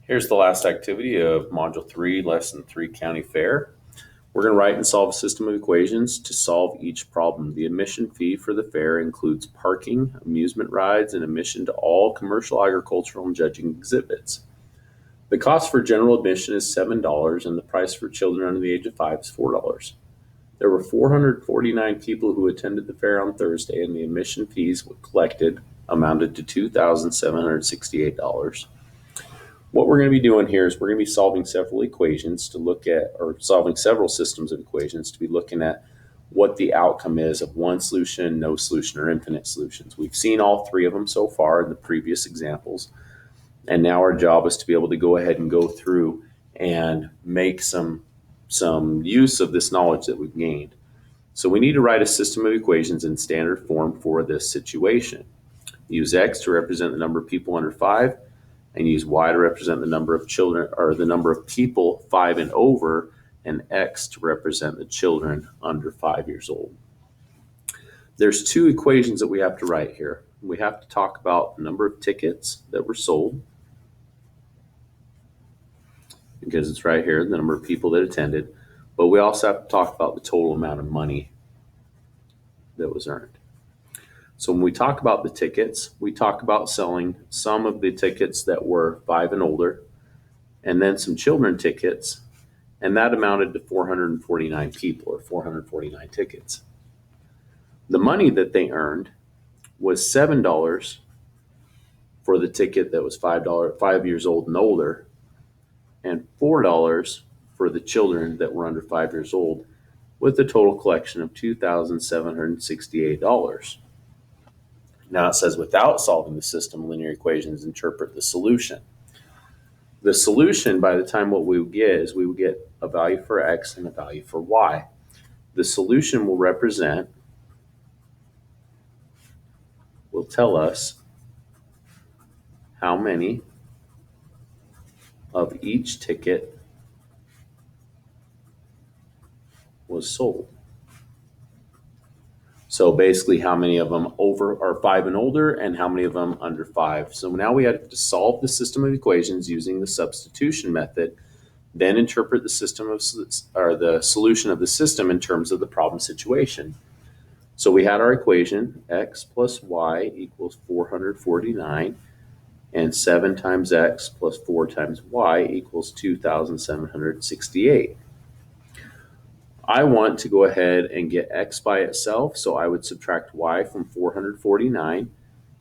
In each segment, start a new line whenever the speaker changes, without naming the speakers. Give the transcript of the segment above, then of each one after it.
Here's the last activity of Module 3, Lesson 3, County Fair. We're going to write and solve a system of equations to solve each problem. The admission fee for the fair includes parking, amusement rides, and admission to all commercial, agricultural, and judging exhibits. The cost for general admission is $7, and the price for children under the age of 5 is $4. There were 449 people who attended the fair on Thursday, and the admission fees collected amounted to $2,768. What we're going to be doing here is we're going to be solving several equations to look at, or solving several systems of equations to be looking at what the outcome is of one solution, no solution, or infinite solutions. We've seen all three of them so far in the previous examples. And now our job is to be able to go ahead and go through and make some use of this knowledge that we've gained. So we need to write a system of equations in standard form for this situation. Use X to represent the number of people under 5, and use Y to represent the number of children, or the number of people 5 and over, and X to represent the children under 5 years old. There's two equations that we have to write here. We have to talk about the number of tickets that were sold, because it's right here, the number of people that attended, but we also have to talk about the total amount of money that was earned. So when we talk about the tickets, we talk about selling some of the tickets that were 5 and older, and then some children tickets, and that amounted to 449 people, or 449 tickets. The money that they earned was $7 for the ticket that was $5 years old and older, and $4 for the children that were under 5 years old, with a total collection of $2,768. Now it says, without solving the system of linear equations, interpret the solution. The solution, by the time what we would get is we would get a value for X and a value for Y. The solution will tell us how many of each ticket was sold. So basically how many of them over are 5 and older, and how many of them under 5. So now we have to solve the system of equations using the substitution method, then interpret the solution of the system in terms of the problem situation. So we had our equation, X plus Y equals 449, and 7 times X plus 4 times Y equals 2,768. I want to go ahead and get X by itself, so I would subtract Y from 449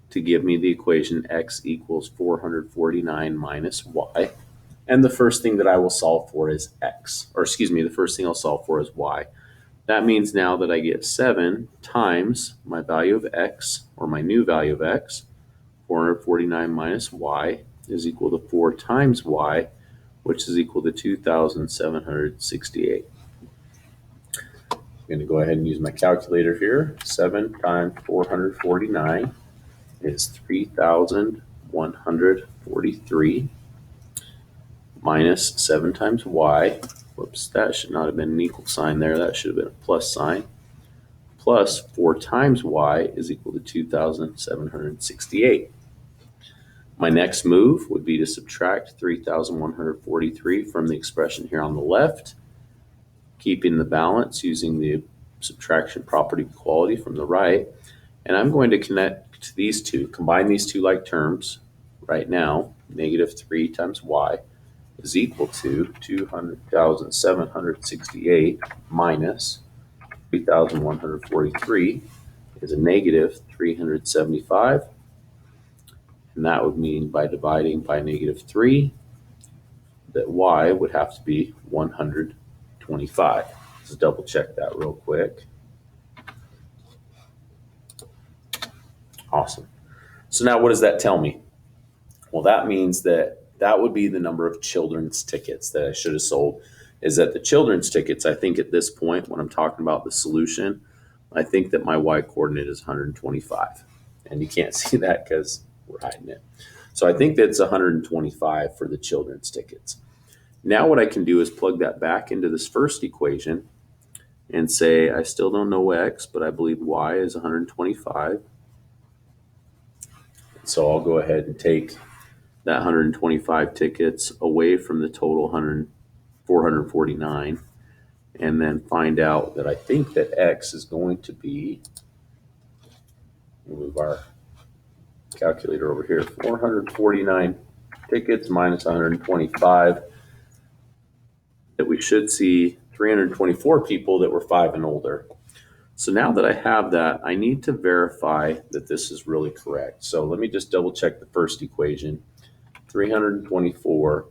to give me the equation X equals 449 minus Y. And the first thing that I will solve for is X, or excuse me, the first thing I'll solve for is Y. That means now that I get 7 times my value of X, or my new value of X, 449 minus Y, is equal to 4 times Y, which is equal to 2,768. I'm going to go ahead and use my calculator here. 7 times 449 is 3,143 minus 7 times Y. Whoops, that should not have been an equal sign there. That should have been a plus sign. Plus 4 times Y is equal to 2,768. My next move would be to subtract 3,143 from the expression here on the left, keeping the balance using the subtraction property of equality from the right. And I'm going to connect these two, combine these two like terms right now. Negative 3 times Y is equal to 200,768 minus 3,143 is a negative 375. And that would mean by dividing by negative 3 that Y would have to be 125. Let's double check that real quick. Awesome. So now what does that tell me? Well, that means that would be the number of children's tickets that I should have sold. Is that the children's tickets, I think at this point when I'm talking about the solution, I think that my Y coordinate is 125. And you can't see that because we're hiding it. So I think that's 125 for the children's tickets. Now what I can do is plug that back into this first equation and say I still don't know X, but I believe Y is 125. So I'll go ahead and take that 125 tickets away from the total 449, and then find out that I think that X is going to be, we'll move our calculator over here, 449 tickets minus 125, that we should see 324 people that were 5 and older. So now that I have that, I need to verify that this is really correct. So let me just double check the first equation. 324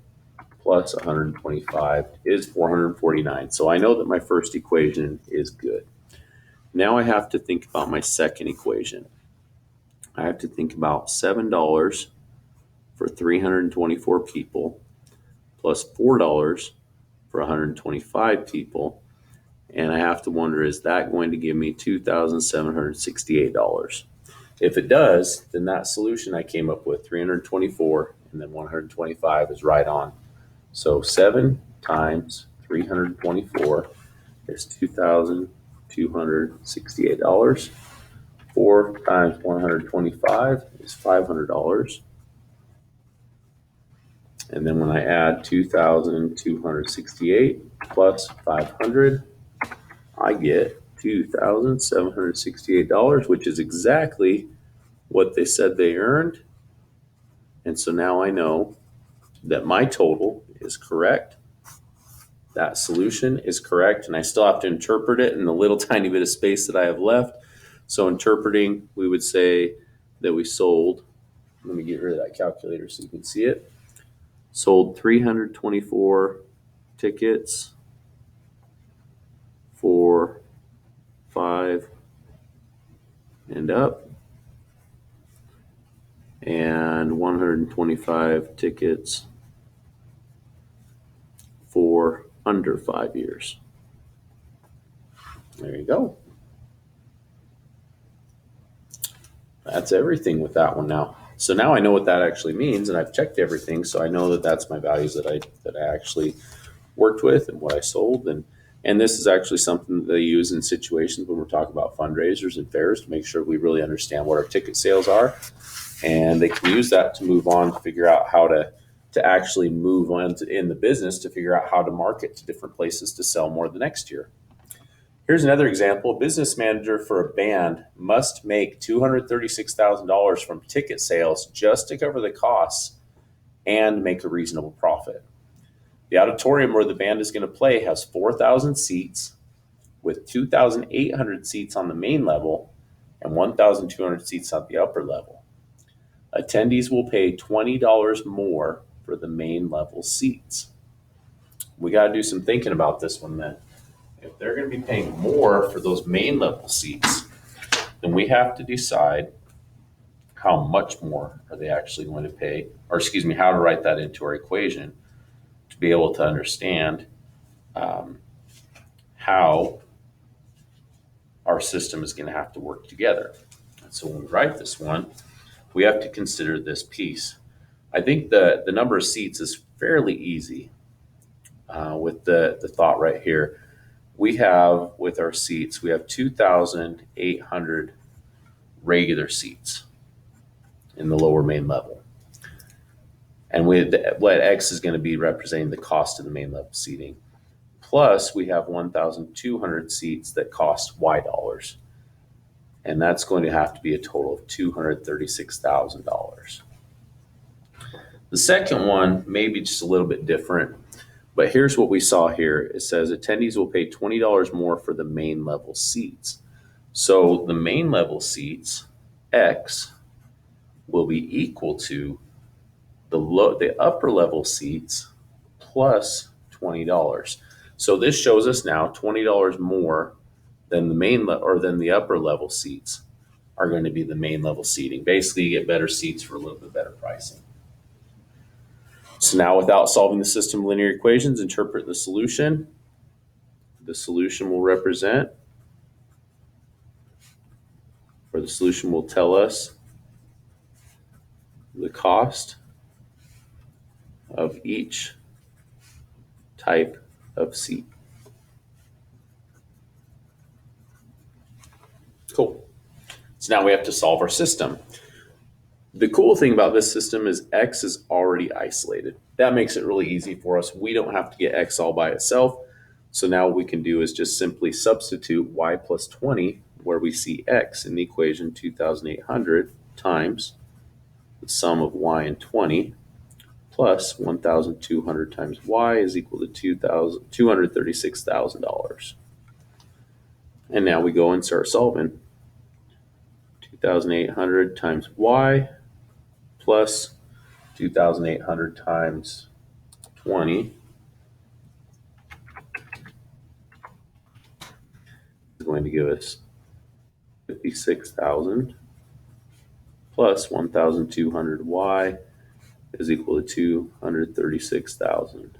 plus 125 is 449. So I know that my first equation is good. Now I have to think about my second equation. I have to think about $7 for 324 people plus $4 for 125 people. And I have to wonder, is that going to give me $2,768? If it does, then that solution I came up with, 324 and then 125, is right on. So 7 times 324 is $2,268. 4 times 125 is $500. And then when I add 2,268 plus 500, I get $2,768, which is exactly what they said they earned. And so now I know that my total is correct. That solution is correct, and I still have to interpret it in the little tiny bit of space that I have left. So interpreting, we would say that we sold, let me get rid of that calculator so you can see it, sold 324 tickets for 5 and up, and 125 tickets for under 5 years. There you go. That's everything with that one now. So now I know what that actually means, and I've checked everything, so I know that that's my values that I actually worked with and what I sold. And this is actually something that they use in situations when we're talking about fundraisers and fairs to make sure we really understand what our ticket sales are. And they can use that to move on to figure out how to actually move on in the business, to figure out how to market to different places to sell more the next year. Here's another example. A business manager for a band must make $236,000 from ticket sales just to cover the costs and make a reasonable profit. The auditorium where the band is going to play has 4,000 seats, with 2,800 seats on the main level and 1,200 seats on the upper level. Attendees will pay $20 more for the main level seats. We got to do some thinking about this one then. If they're going to be paying more for those main level seats, then we have to decide how much more are they actually going to pay, or excuse me, how to write that into our equation to be able to understand how our system is going to have to work together. And so when we write this one, we have to consider this piece. I think the number of seats is fairly easy with the thought right here. We have, with our seats, we have 2,800 regular seats in the lower main level. And what X is going to be representing the cost of the main level seating. Plus, we have 1,200 seats that cost Y dollars. And that's going to have to be a total of $236,000. The second one may be just a little bit different. But here's what we saw here. It says attendees will pay $20 more for the main level seats. So the main level seats, X, will be equal to the upper level seats plus $20. So this shows us now $20 more than the upper level seats are going to be the main level seating. Basically, you get better seats for a little bit better pricing. So now, without solving the system linear equations, interpret the solution. The solution will represent, or the solution will tell us the cost of each type of seat. Cool. So now we have to solve our system. The cool thing about this system is x is already isolated. That makes it really easy for us. We don't have to get x all by itself. So now what we can do is just simply substitute y plus 20 where we see x in the equation 2,800 times the sum of y and 20 plus 1,200 times y is equal to $236,000. And now we go and start solving. 2,800 times y plus 2,800 times 20 is going to give us 56,000 plus 1,200 y is equal to 236,000.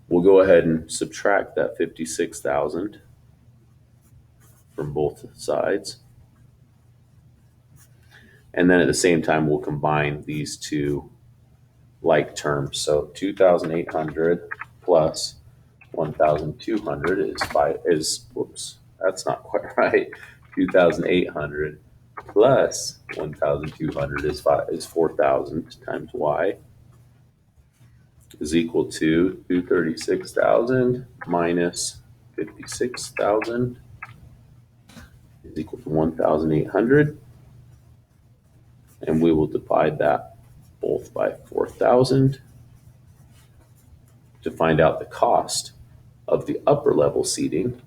We'll go ahead and subtract that 56,000 from both sides. And then at the same time, we'll combine these two like terms. So 2,800 plus 1,200 whoops, that's not quite right. 2,800 plus 1,200 is 4,000 times y is equal to 236,000 minus 56,000 is equal to 1,800. And we will divide that both by 4,000 to find out the cost of the upper level seating.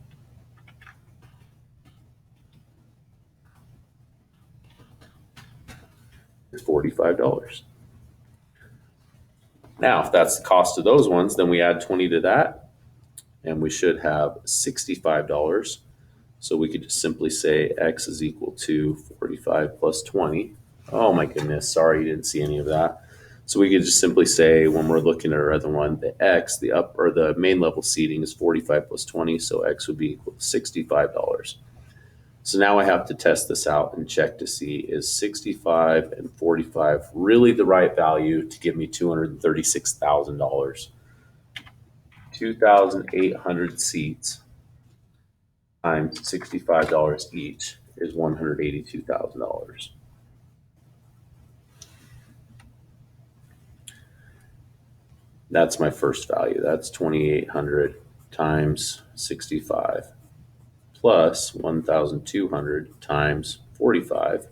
Is $45. Now, if that's the cost of those ones, then we add 20 to that, and we should have $65. So we could just simply say x is equal to 45 plus 20. Oh my goodness, sorry you didn't see any of that. So we could just simply say, when we're looking at our other one, the x, the main level seating is 45 plus 20, so x would be equal to $65. So now I have to test this out and check to see, is 65 and 45 really the right value to give me $236,000? 2,800 seats times $65 each is $182,000. That's my first value. That's 2,800 times 65 plus 1,200 times 45.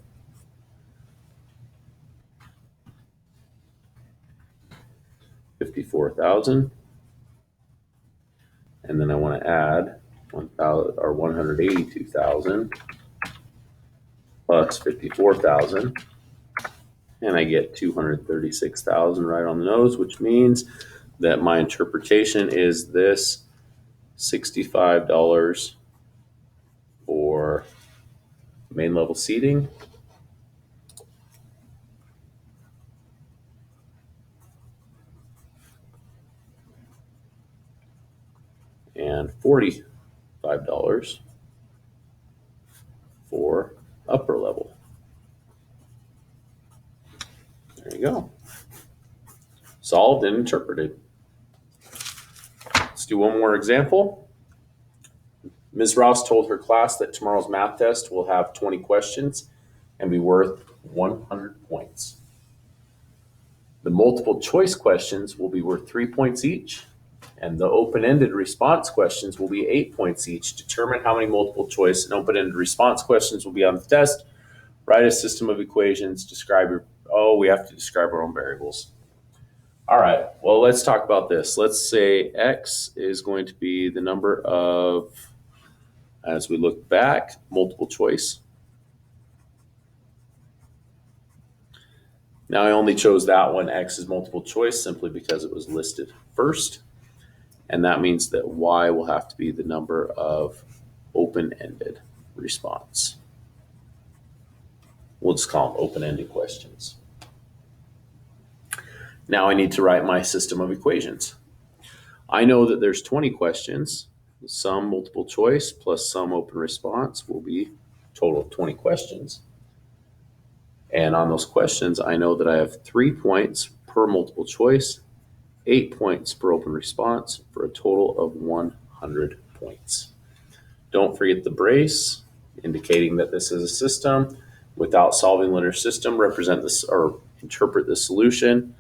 $54,000. And then I want to add 182,000 plus 54,000. And I get 236,000 right on the nose, which means that my interpretation is this $65 for main level seating and $45 for upper level. There you go. Solved and interpreted. Let's do one more example. Ms. Rouse told her class that tomorrow's math test will have 20 questions and be worth 100 points. The multiple choice questions will be worth 3 points each, and the open-ended response questions will be 8 points each. Determine how many multiple choice and open-ended response questions will be on the test. Write a system of equations. We have to describe our own variables. All right, well, let's talk about this. Let's say x is going to be the number of, as we look back, multiple choice. Now I only chose that one, x is multiple choice, simply because it was listed first. And that means that y will have to be the number of open-ended response. We'll just call them open-ended questions. Now I need to write my system of equations. I know that there's 20 questions. Some multiple choice plus some open response will be a total of 20 questions. And on those questions, I know that I have 3 points per multiple choice, 8 points per open response, for a total of 100 points. Don't forget the brace, indicating that this is a system. Without solving linear system, represent this or interpret the solution.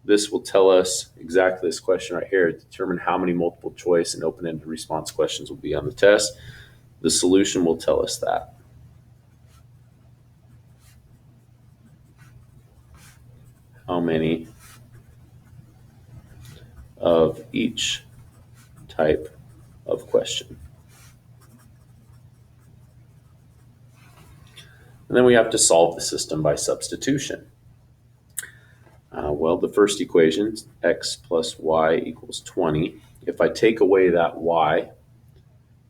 This will tell us exactly this question right here. Determine how many multiple choice and open-ended response questions will be on the test. The solution will tell us that. How many of each type of question. And then we have to solve the system by substitution. Well, the first equation, x plus y equals 20. If I take away that y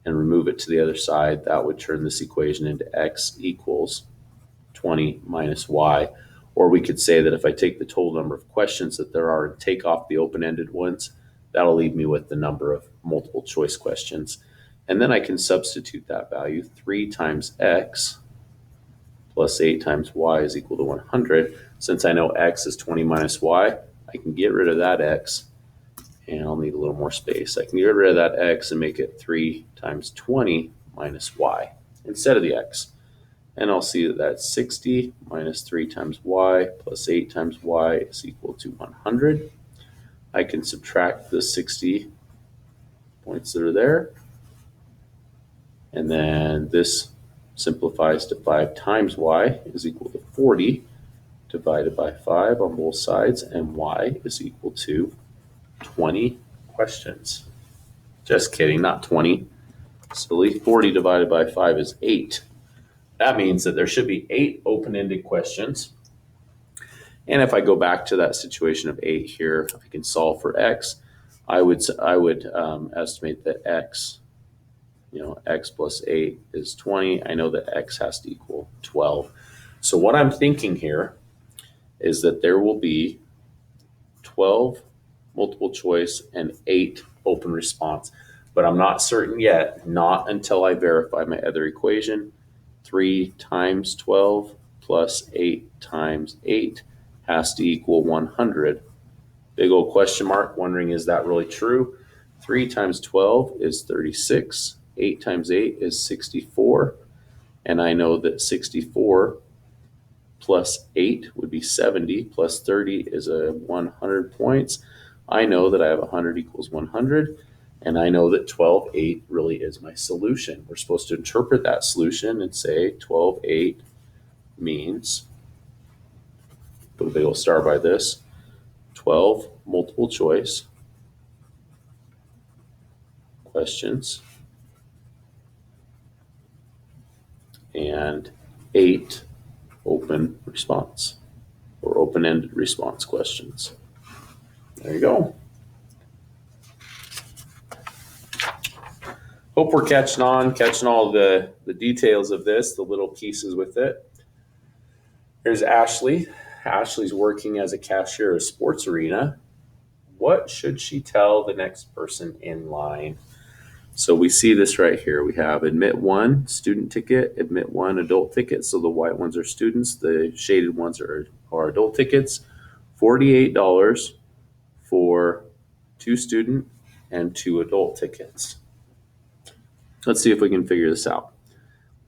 and remove it to the other side, that would turn this equation into x equals 20 minus y. Or we could say that if I take the total number of questions that there are and take off the open-ended ones, that'll leave me with the number of multiple choice questions. And then I can substitute that value. 3 times x plus 8 times y is equal to 100. Since I know x is 20 minus y, I can get rid of that x, and I'll need a little more space. I can get rid of that x and make it 3 times 20 minus y instead of the x. And I'll see that that's 60 minus 3 times y plus 8 times y is equal to 100. I can subtract the 60 points that are there. And then this simplifies to 5 times y is equal to 40 divided by 5 on both sides, and y is equal to 20 questions. Just kidding, not 20. Silly. 40 divided by 5 is 8. That means that there should be 8 open-ended questions. And if I go back to that situation of 8 here, I can solve for x. I would estimate that x plus 8 is 20. I know that x has to equal 12. So what I'm thinking here is that there will be 12 multiple choice and 8 open response. But I'm not certain yet, not until I verify my other equation. 3 times 12 plus 8 times 8 has to equal 100. Big old question mark, wondering, is that really true? 3 times 12 is 36. 8 times 8 is 64. And I know that 64 plus 8 would be 70, plus 30 is 100 points. I know that I have 100 equals 100. And I know that 12, 8 really is my solution. We're supposed to interpret that solution and say 12, 8 means, put a big old star by this, 12 multiple choice questions and 8 open response or open-ended response questions. There you go. Hope we're catching all the details of this, the little pieces with it. Here's Ashley. Ashley's working as a cashier at a sports arena. What should she tell the next person in line? So we see this right here. We have admit 1, student ticket, admit 1, adult ticket. So the white ones are students, the shaded ones are adult tickets. $48 for 2 student and 2 adult tickets. Let's see if we can figure this out.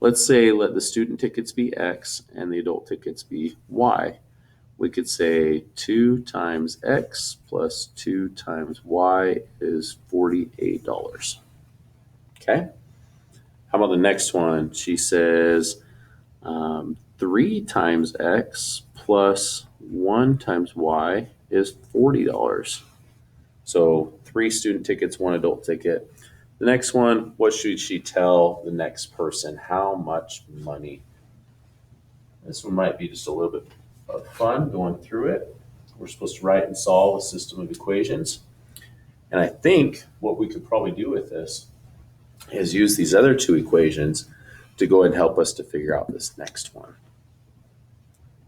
Let's say let the student tickets be X and the adult tickets be Y. We could say 2 times X plus 2 times Y is $48. Okay. How about the next one? She says 3 times X plus 1 times Y is $40. So 3 student tickets, 1 adult ticket. The next one, what should she tell the next person? How much money? This one might be just a little bit of fun going through it. We're supposed to write and solve a system of equations. And I think what we could probably do with this is use these other 2 equations to go and help us to figure out this next one.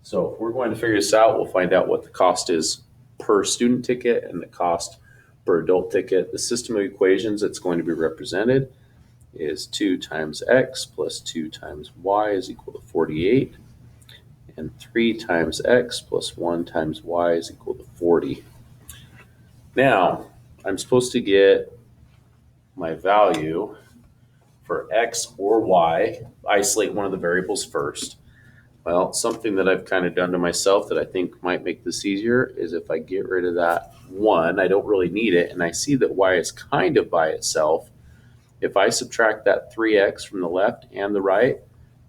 So if we're going to figure this out, we'll find out what the cost is per student ticket and the cost per adult ticket. The system of equations that's going to be represented is 2 times X plus 2 times Y is equal to 48. And 3 times X plus 1 times Y is equal to 40. Now, I'm supposed to get my value for X or Y, isolate one of the variables first. Well, something that I've kind of done to myself that I think might make this easier is if I get rid of that 1, I don't really need it, and I see that y is kind of by itself. If I subtract that 3x from the left and the right,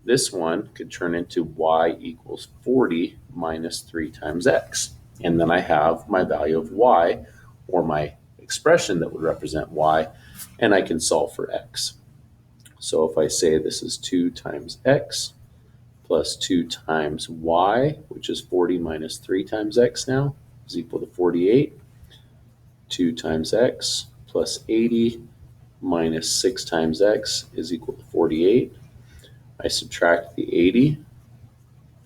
this one could turn into y equals 40 minus 3 times x. And then I have my value of y, or my expression that would represent y, and I can solve for x. So if I say this is 2 times x plus 2 times y, which is 40 minus 3 times x now, is equal to 48. 2 times x plus 80 minus 6 times x is equal to 48. I subtract the 80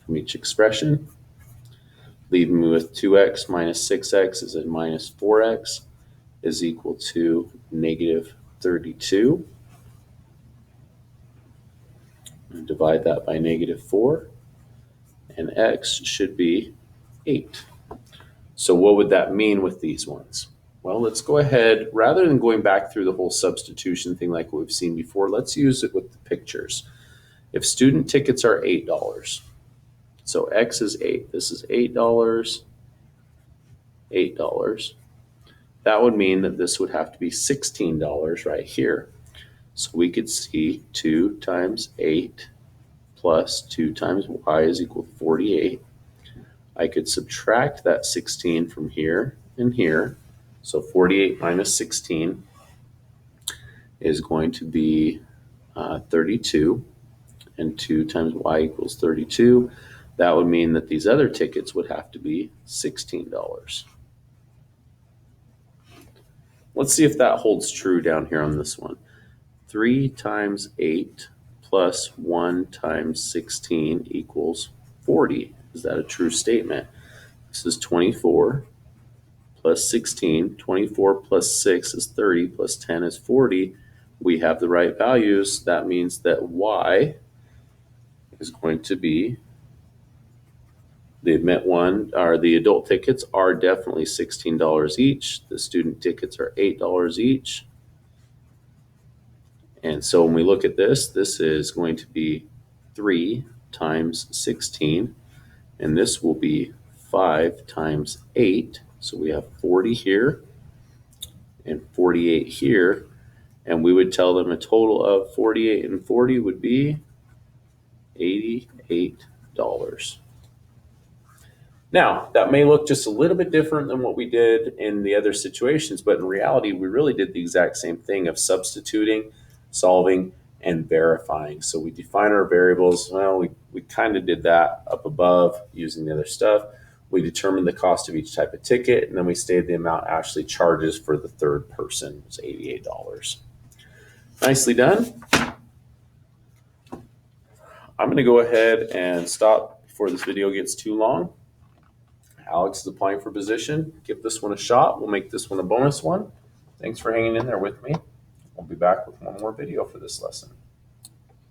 from each expression, leaving me with 2x minus 6x is a minus 4x is equal to negative 32. And divide that by negative 4, and x should be 8. So what would that mean with these ones? Well, let's go ahead, rather than going back through the whole substitution thing like we've seen before, let's use it with the pictures. If student tickets are $8, so x is 8, this is $8, $8. That would mean that this would have to be $16 right here. So we could see 2 times 8 plus 2 times y is equal to 48. I could subtract that 16 from here and here. So 48 minus 16 is going to be 32, and 2 times y equals 32. That would mean that these other tickets would have to be $16. Let's see if that holds true down here on this one. 3 times 8 plus 1 times 16 equals 40. Is that a true statement? This is 24 plus 16. 24 plus 6 is 30 plus 10 is 40. We have the right values. That means that y is going to be, the adult tickets are definitely $16 each. The student tickets are $8 each. And so when we look at this, this is going to be 3 times 16, and this will be 5 times 8. So we have 40 here and 48 here, and we would tell them a total of 48 and 40 would be $88. Now, that may look just a little bit different than what we did in the other situations, but in reality, we really did the exact same thing of substituting, solving, and verifying. So we define our variables. Well, we kind of did that up above using the other stuff. We determined the cost of each type of ticket, and then we stated the amount Ashley charges for the third person was $88. Nicely done. I'm going to go ahead and stop before this video gets too long. Alex is applying for position. Give this one a shot. We'll make this one a bonus one. Thanks for hanging in there with me. We'll be back with one more video for this lesson.